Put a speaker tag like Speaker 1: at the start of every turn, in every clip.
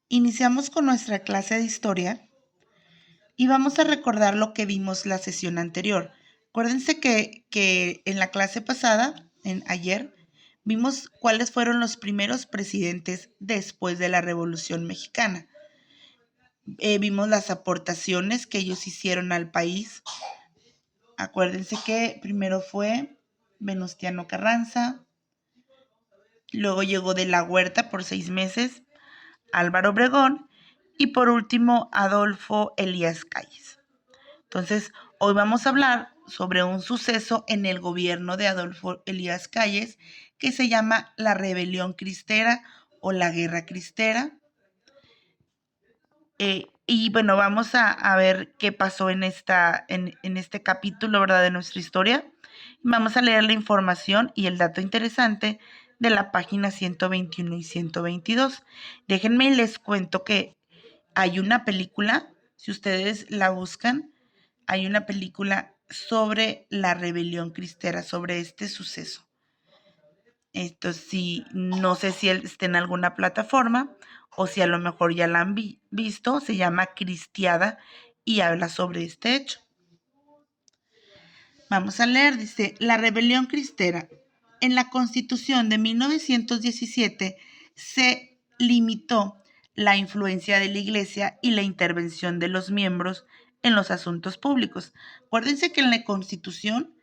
Speaker 1: Iniciamos con nuestra clase de historia y vamos a recordar lo que vimos la sesión anterior. Acuérdense que en la clase pasada, ayer, vimos cuáles fueron los primeros presidentes después de la Revolución Mexicana. Vimos las aportaciones que ellos hicieron al país. Acuérdense que primero fue Venustiano Carranza, luego llegó de la Huerta por 6 meses, Álvaro Obregón y por último Adolfo Elías Calles. Entonces, hoy vamos a hablar sobre un suceso en el gobierno de Adolfo Elías Calles que se llama la Rebelión Cristera o la Guerra Cristera. Y bueno, vamos a ver qué pasó en este capítulo, ¿verdad?, de nuestra historia. Vamos a leer la información y el dato interesante de la página 121 y 122. Déjenme y les cuento que hay una película, si ustedes la buscan, hay una película sobre la rebelión cristera, sobre este suceso. Esto sí, no sé si está en alguna plataforma o si a lo mejor ya la han visto. Se llama Cristiada y habla sobre este hecho. Vamos a leer, dice, la rebelión cristera. En la Constitución de 1917 se limitó la influencia de la Iglesia y la intervención de los miembros en los asuntos públicos. Acuérdense que en la Constitución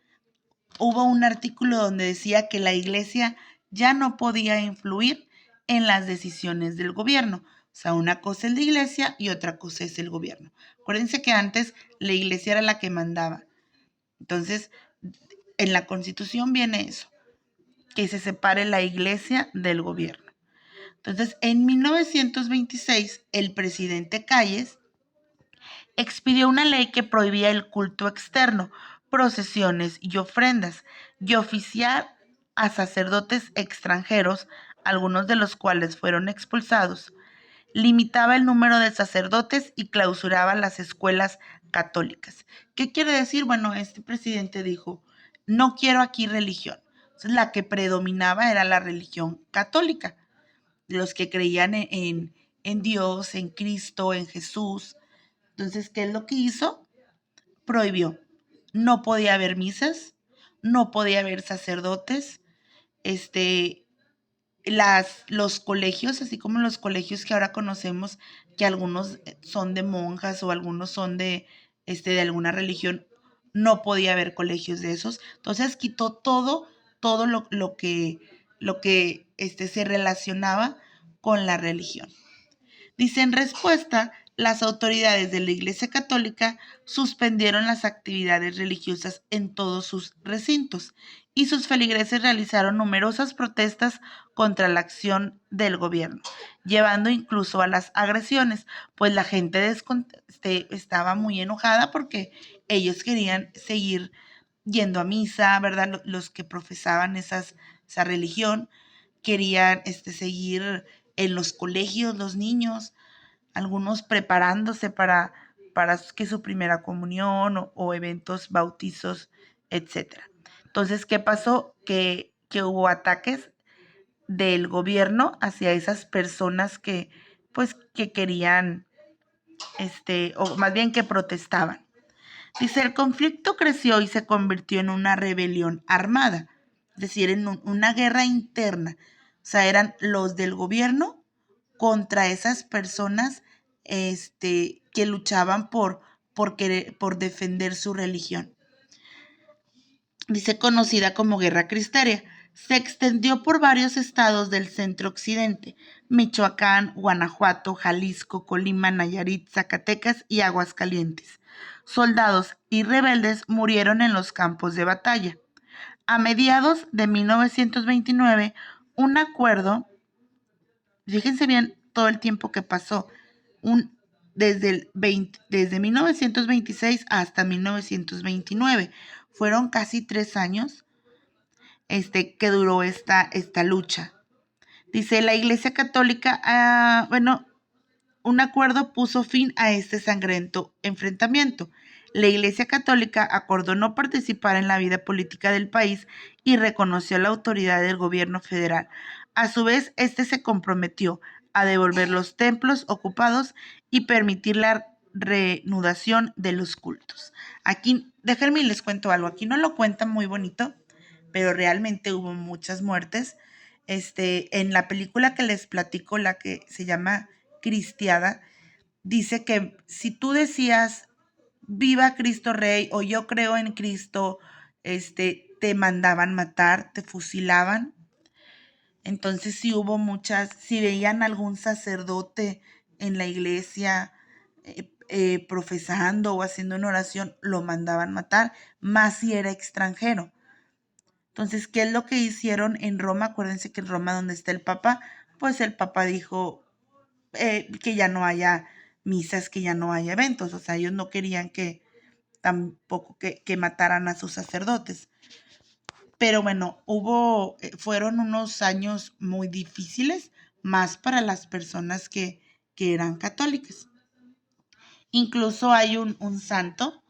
Speaker 1: hubo un artículo donde decía que la Iglesia ya no podía influir en las decisiones del gobierno. O sea, una cosa es la Iglesia y otra cosa es el gobierno. Acuérdense que antes la Iglesia era la que mandaba. Entonces, en la Constitución viene eso, que se separe la Iglesia del gobierno. Entonces, en 1926, el presidente Calles expidió una ley que prohibía el culto externo, procesiones y ofrendas, y oficiar a sacerdotes extranjeros, algunos de los cuales fueron expulsados. Limitaba el número de sacerdotes y clausuraba las escuelas católicas. ¿Qué quiere decir? Bueno, este presidente dijo, no quiero aquí religión. Entonces, la que predominaba era la religión católica, los que creían en Dios, en Cristo, en Jesús. Entonces, ¿qué es lo que hizo? Prohibió. No podía haber misas, no podía haber sacerdotes, este, los colegios, así como los colegios que ahora conocemos, que algunos son de monjas o algunos son de alguna religión, no podía haber colegios de esos. Entonces quitó todo lo que se relacionaba con la religión. Dice, en respuesta, las autoridades de la Iglesia Católica suspendieron las actividades religiosas en todos sus recintos y sus feligreses realizaron numerosas protestas contra la acción del gobierno, llevando incluso a las agresiones, pues la gente estaba muy enojada porque ellos querían seguir yendo a misa, ¿verdad? Los que profesaban esa religión querían seguir en los colegios, los niños, algunos preparándose para que su primera comunión o eventos, bautizos, etcétera. Entonces, ¿qué pasó? Que hubo ataques del gobierno hacia esas personas que querían, o más bien que protestaban. Dice, el conflicto creció y se convirtió en una rebelión armada, es decir, en una guerra interna. O sea, eran los del gobierno contra esas personas que luchaban por defender su religión. Dice, conocida como Guerra Cristera. Se extendió por varios estados del centro occidente: Michoacán, Guanajuato, Jalisco, Colima, Nayarit, Zacatecas y Aguascalientes. Soldados y rebeldes murieron en los campos de batalla. A mediados de 1929, un acuerdo, fíjense bien todo el tiempo que pasó, desde 1926 hasta 1929, fueron casi 3 años que duró esta lucha. Dice, la Iglesia Católica, un acuerdo puso fin a este sangriento enfrentamiento. La Iglesia Católica acordó no participar en la vida política del país y reconoció la autoridad del gobierno federal. A su vez, se comprometió a devolver los templos ocupados y permitir la reanudación de los cultos. Aquí, déjenme y les cuento algo. Aquí no lo cuentan muy bonito, pero realmente hubo muchas muertes. En la película que les platico, la que se llama Cristiada, dice que si tú decías viva Cristo Rey o yo creo en Cristo, te mandaban matar, te fusilaban. Entonces sí hubo muchas, si veían algún sacerdote en la iglesia profesando o haciendo una oración, lo mandaban matar, más si era extranjero. Entonces, ¿qué es lo que hicieron en Roma? Acuérdense que en Roma, donde está el Papa, pues el Papa dijo que ya no haya misas, que ya no haya eventos. O sea, ellos no querían que tampoco que mataran a sus sacerdotes. Pero bueno, fueron unos años muy difíciles, más para las personas que eran católicas. Incluso hay un santo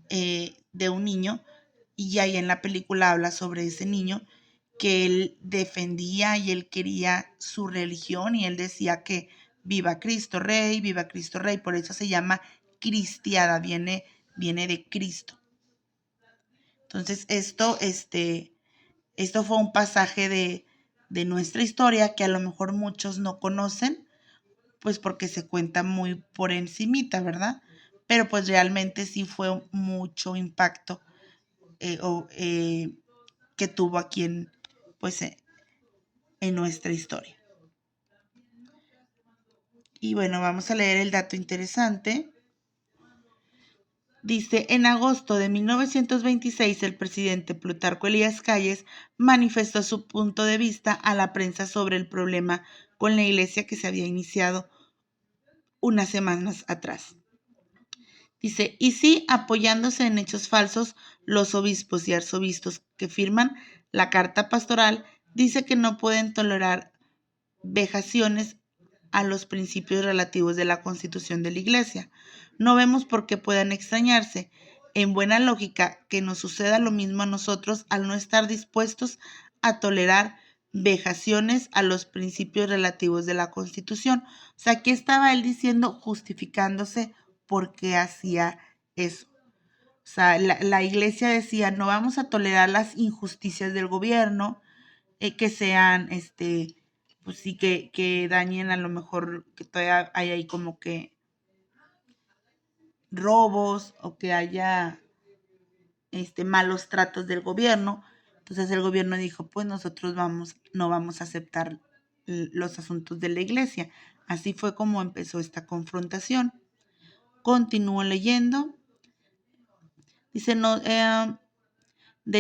Speaker 1: de un niño, y ahí en la película habla sobre ese niño, que él defendía y él quería su religión y él decía que viva Cristo Rey, por eso se llama cristiada, viene de Cristo. Entonces esto fue un pasaje de nuestra historia que a lo mejor muchos no conocen, pues porque se cuenta muy por encimita, ¿verdad? Pero pues realmente sí fue mucho impacto que tuvo aquí pues, en nuestra historia. Y bueno, vamos a leer el dato interesante. Dice, en agosto de 1926, el presidente Plutarco Elías Calles manifestó su punto de vista a la prensa sobre el problema con la iglesia que se había iniciado unas semanas atrás. Dice, y sí, apoyándose en hechos falsos, los obispos y arzobispos que firman la carta pastoral, dice que no pueden tolerar vejaciones a los principios relativos de la constitución de la Iglesia. No vemos por qué puedan extrañarse, en buena lógica, que nos suceda lo mismo a nosotros al no estar dispuestos a tolerar vejaciones a los principios relativos de la Constitución. O sea, ¿qué estaba él diciendo? Justificándose por qué hacía eso. O sea, la iglesia decía, no vamos a tolerar las injusticias del gobierno, que sean, pues sí, que dañen, a lo mejor que todavía hay ahí como que robos o que haya malos tratos del gobierno. Entonces el gobierno dijo, pues nosotros no vamos a aceptar los asuntos de la iglesia. Así fue como empezó esta confrontación. Continúo leyendo. Dice, no, de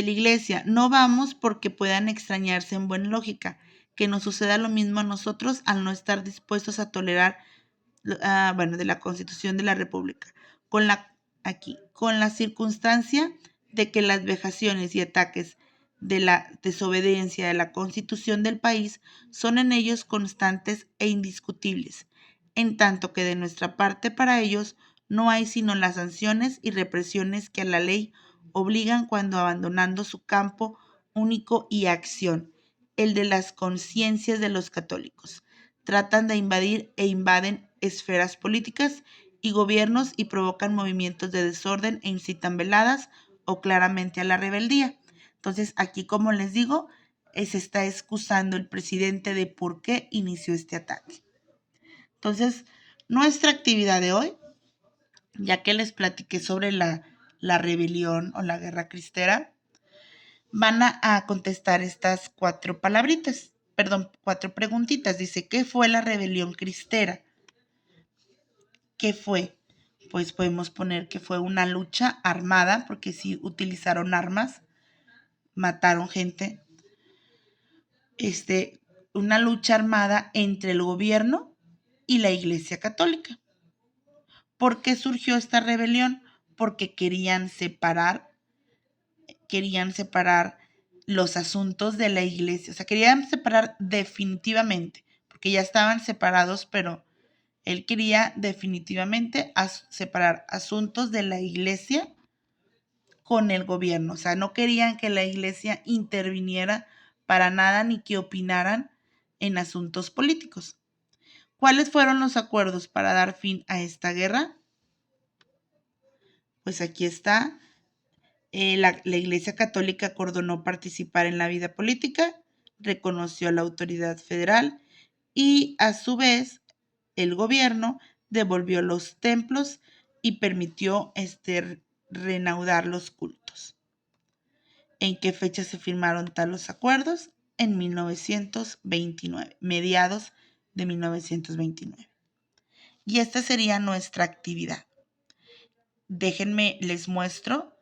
Speaker 1: la iglesia, no vamos porque puedan extrañarse en buena lógica, que nos suceda lo mismo a nosotros al no estar dispuestos a tolerar, de la Constitución de la República, con la circunstancia de que las vejaciones y ataques de la desobediencia de la Constitución del país son en ellos constantes e indiscutibles, en tanto que de nuestra parte para ellos no hay sino las sanciones y represiones que a la ley obligan cuando abandonando su campo único y acción, el de las conciencias de los católicos, tratan de invadir e invaden esferas políticas y gobiernos y provocan movimientos de desorden e incitan veladas o claramente a la rebeldía. Entonces, aquí, como les digo, se está excusando el presidente de por qué inició este ataque. Entonces, nuestra actividad de hoy, ya que les platiqué sobre la rebelión o la guerra cristera, van a contestar estas 4 palabritas, perdón, 4 preguntitas. Dice, ¿qué fue la rebelión cristera? ¿Qué fue? Pues podemos poner que fue una lucha armada, porque sí utilizaron armas, mataron gente. Una lucha armada entre el gobierno y la Iglesia Católica. ¿Por qué surgió esta rebelión? Porque querían separar los asuntos de la iglesia. O sea, querían separar definitivamente, porque ya estaban separados, pero él quería definitivamente separar asuntos de la iglesia con el gobierno. O sea, no querían que la iglesia interviniera para nada ni que opinaran en asuntos políticos. ¿Cuáles fueron los acuerdos para dar fin a esta guerra? Pues aquí está. La Iglesia Católica acordó no participar en la vida política, reconoció a la autoridad federal y a su vez el gobierno devolvió los templos y permitió reanudar los cultos. ¿En qué fecha se firmaron tales acuerdos? En 1929, mediados de 1929. Y esta sería nuestra actividad. Déjenme, les muestro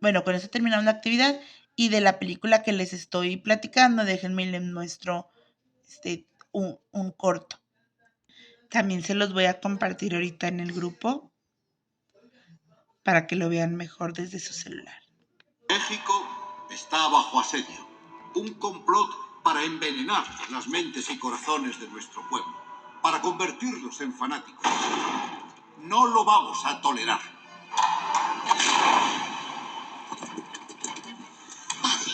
Speaker 1: Bueno, con eso terminamos la actividad y de la película que les estoy platicando, déjenme les muestro un corto. También se los voy a compartir ahorita en el grupo para que lo vean mejor desde su celular.
Speaker 2: México está bajo asedio. Un complot para envenenar las mentes y corazones de nuestro pueblo, para convertirlos en fanáticos. No lo vamos a tolerar.
Speaker 3: Padre,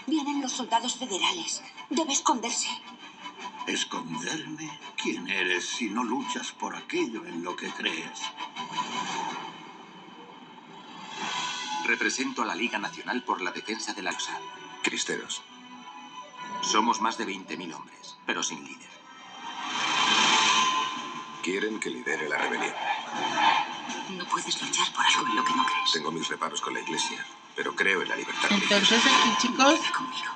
Speaker 3: vienen los soldados federales. Debe esconderse.
Speaker 2: ¿Esconderme? ¿Quién eres si no luchas por aquello en lo que crees?
Speaker 4: Represento a la Liga Nacional por la Defensa de la Causa.
Speaker 5: Cristeros.
Speaker 4: Somos más de 20.000 hombres, pero sin líder.
Speaker 5: Quieren que lidere la rebelión.
Speaker 3: No puedes luchar por algo en lo que no crees.
Speaker 5: Tengo mis reparos con la iglesia, pero creo en la libertad.
Speaker 1: Entonces aquí, chicos,
Speaker 3: Ven conmigo.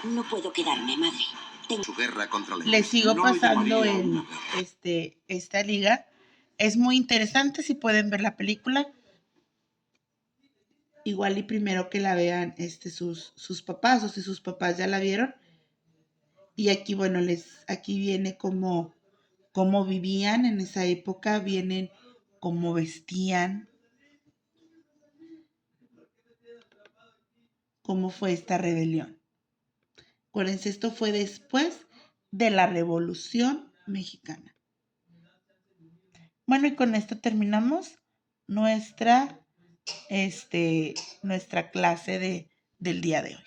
Speaker 3: No puedo quedarme, madre.
Speaker 4: Su guerra contra la
Speaker 1: les sigo
Speaker 2: No
Speaker 1: pasando
Speaker 2: le llamaría
Speaker 1: esta liga. Es muy interesante si pueden ver la película. Igual y primero que la vean sus papás, o si sus papás ya la vieron. Y aquí, bueno, aquí viene cómo vivían en esa época, vienen cómo vestían, cómo fue esta rebelión. Acuérdense, esto fue después de la Revolución Mexicana. Bueno, y con esto terminamos nuestra clase del día de hoy.